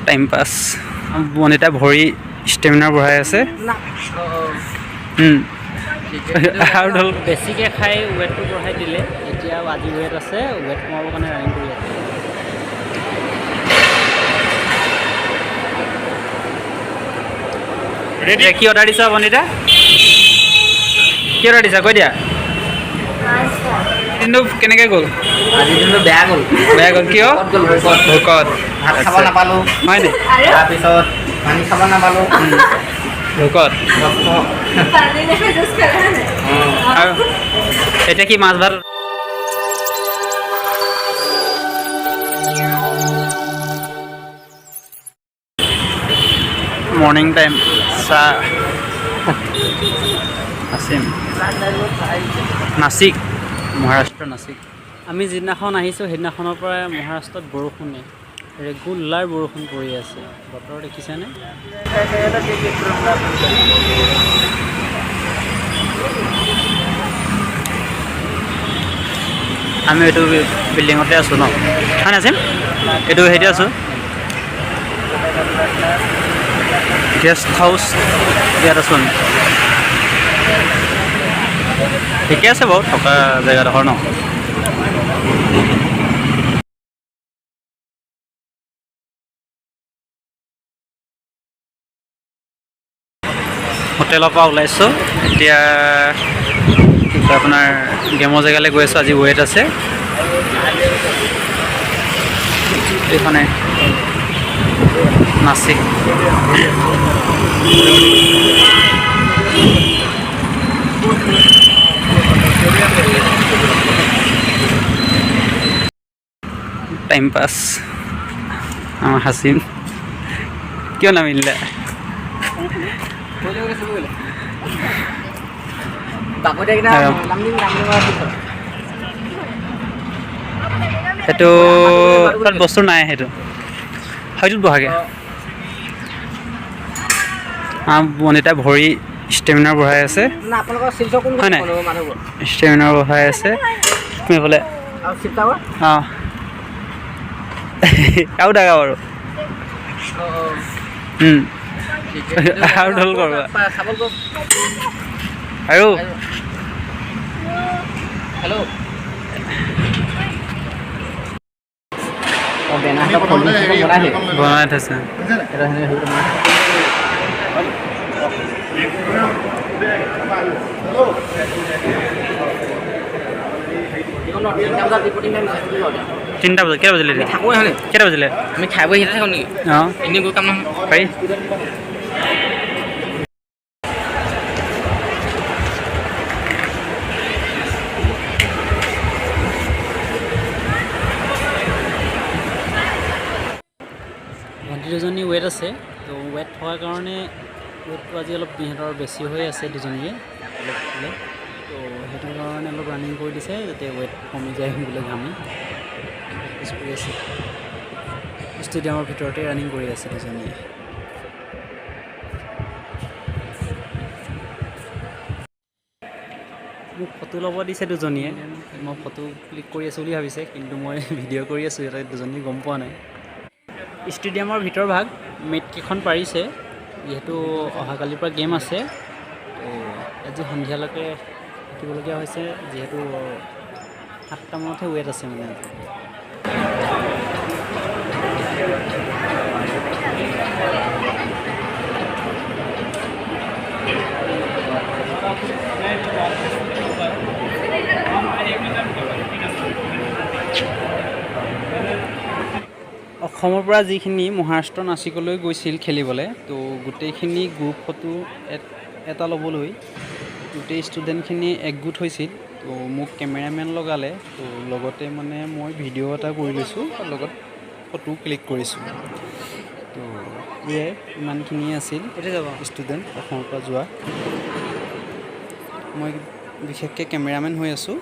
Time পাছ বনিতা ভৰি ষ্টেমিনাৰ বঢ়াই আছে আৰু ধৰ বেছিকৈ খাই ৱেটটো বঢ়াই দিলে এতিয়া আজি ৱেট আছে ৱেট কমাবৰ কাৰণে ৰানিং কৰি আছে কি অৰ্ডাৰ দিছা বনিতা কি অৰ্ডাৰ দিছা কৈ দিয়া দিনটো কেনেকৈ গ'ল আজি দিনটো বেয়া গ'ল কিয় ভোকত ভাত খাব নাপালোঁ হয় নি তাৰপিছত পানী খাব নাপালোঁ ভোকত আৰু এতিয়া কি মাছ ভাত মৰ্নিং টাইম চাহ আছিম নাছিক মহাৰাষ্ট্ৰ নাছিক আমি যিদিনাখন আহিছোঁ সেইদিনাখনৰ পৰাই মহাৰাষ্ট্ৰত বৰষুণে ৰেগুলাৰ বৰষুণ পৰি আছে বতৰ দেখিছেনে আমি এইটো বিল্ডিঙতে আছোঁ ন হয় নাছিম এইটো হেৰিতে আছোঁ গেষ্ট হাউচ ইয়াত আছোঁ আমি ঠিকে আছে বাৰু থকা জেগাডোখৰ ন হোটেলৰ পৰা ওলাইছোঁ এতিয়া আপোনাৰ গেমৰ জেগালৈ গৈ আছোঁ আজি ৱেট আছে এইখনে নাছিক টাইম পাছ আমাৰ হাচিম কিয় নামিলা সেইটো তাত বস্তু নাই সেইটো হয়তো বহাগে বনিতা ভৰি ষ্টেমিনাৰ বঢ়াই আছে হয় নাই ষ্টেমিনাৰ বঢ়াই আছে তুমি বোলে অঁ আৰু দাগা বাৰু আৰু ঢোল কৰবা আৰু বনাই থৈছে তিনিটা বজাত কেইটা বাজিলে কেইটা বাজিলে আমি খাই বহি থাকোঁ নেকি অঁ এনেই গৈ কাম নহয় পাৰি ভণ্টি দুজনী ৱেট আছে তো ৱেট থকাৰ কাৰণে ৱেটটো আজি অলপ সিহঁতৰ বেছি হৈ আছে দুজনীয়ে অলপ তো সেইটো কাৰণে অলপ ৰানিং কৰি দিছে যাতে ৱেট কমি যায় বোলে ঘামি প্ৰেক্টিছ কৰি আছে ষ্টেডিয়ামৰ ভিতৰতে ৰানিং কৰি আছে দুজনীয়ে মোক ফটো ল'ব দিছে দুজনীয়ে মই ফটো ক্লিক কৰি আছোঁ বুলি ভাবিছে কিন্তু মই ভিডিঅ' কৰি আছোঁ সিহঁতে দুজনী গম পোৱা নাই ষ্টেডিয়ামৰ ভিতৰ ভাগ মেটকেইখন পাৰিছে যিহেতু অহাকালিৰ পৰা গেম আছে তো আজি সন্ধিয়ালৈকে থাকিবলগীয়া হৈছে যিহেতু 7টা মানতহে ৱেট আছে মানে অসমৰ পৰা যিখিনি মহাৰাষ্ট্ৰ নাছিকলৈ গৈছিল খেলিবলৈ তো গোটেইখিনি গ্ৰুপ ফটো এটা ল'বলৈ গোটেই ষ্টুডেণ্টখিনি একগোট হৈছিল তো মোক কেমেৰামেন লগালে তো লগতে মানে মই ভিডিঅ' এটা কৰি লৈছোঁ লগত ফটো ক্লিক কৰিছোঁ তো এয়াই ইমানখিনিয়ে আছিল ষ্টুডেণ্ট অসমৰ পৰা যোৱা মই বিশেষকৈ কেমেৰামেন হৈ আছোঁ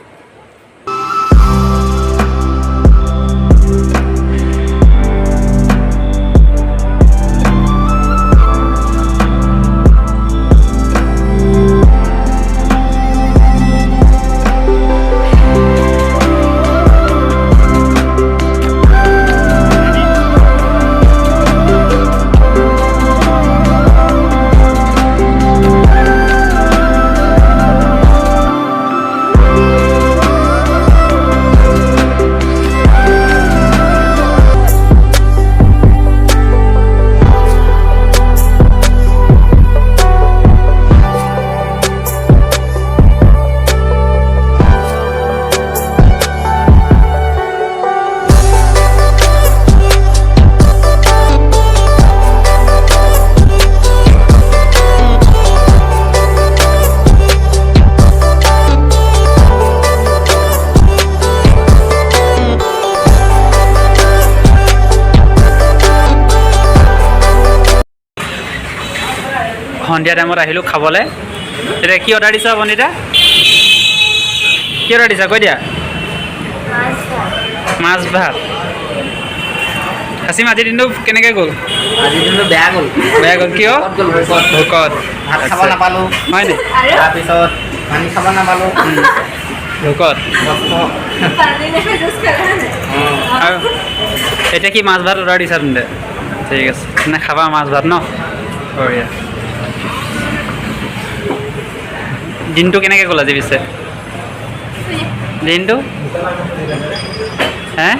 সন্ধিয়া টাইমত আহিলোঁ খাবলৈ। এতিয়া কি অৰ্ডাৰ দিছা বনিতা? কি অৰ্ডাৰ দিছা কৈ দিয়া? মাছ ভাত। হাচিম আজিৰ দিনটো কেনেকৈ গ'ল? আজিৰ দিনটো বেয়া গ'ল। বেয়া গ'ল কিয়? ভোকত। ভাত খাব নাপালোঁ। হয়নি? তাৰপিছত পানী খাব নাপালোঁ। ভোকত। আৰু এতিয়া কি মাছ ভাত অৰ্ডাৰ দিছা তেন্তে? ঠিক আছে, তেনে খাবা মাছ ভাত ন? বঢ়িয়া। দিনটো কেনেকৈ গ'ল আজি পিছে? দিনটো হে